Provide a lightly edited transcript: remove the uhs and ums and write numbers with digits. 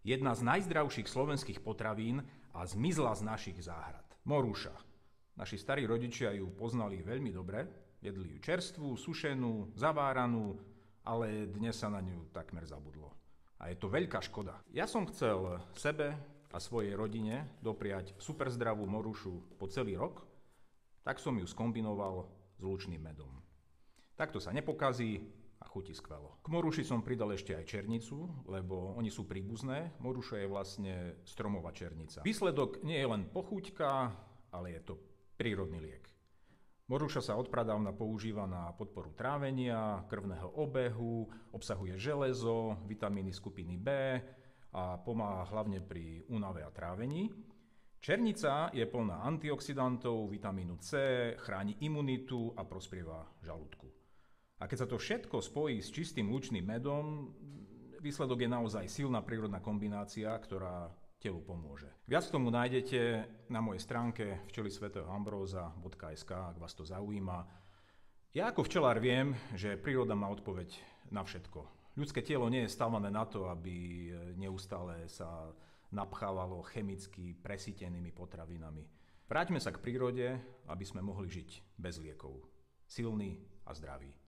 Jedna z najzdravších slovenských potravín a zmizla z našich záhrad. Morúša. Naši starí rodičia ju poznali veľmi dobre, jedli ju čerstvú, sušenú, zaváranú, ale dnes sa na ňu takmer zabudlo. A je to veľká škoda. Ja som chcel sebe a svojej rodine dopriať superzdravú morúšu po celý rok, tak som ju skombinoval s lučným medom. Takto sa nepokazí a chutí skvelo. K morúši som pridal ešte aj černicu, lebo oni sú príbuzné. Morúša je vlastne stromová černica. Výsledok nie je len pochuťka, ale je to prírodný liek. Morúša sa odpradávna používa na podporu trávenia, krvného obehu, obsahuje železo, vitamíny skupiny B a pomáha hlavne pri únave a trávení. Černica je plná antioxidantov, vitamínu C, chráni imunitu a prosprieva žalúdku. A keď sa to všetko spojí s čistým lučným medom, výsledok je naozaj silná prírodná kombinácia, ktorá telu pomôže. Viac k tomu nájdete na mojej stránke včelysvätého.ambróza.sk, ak vás to zaujíma. Ja ako včelár viem, že príroda má odpoveď na všetko. Ľudské telo nie je stavané na to, aby neustále sa napchávalo chemicky presýtenými potravinami. Vráťme sa k prírode, aby sme mohli žiť bez liekov. Silní a zdraví.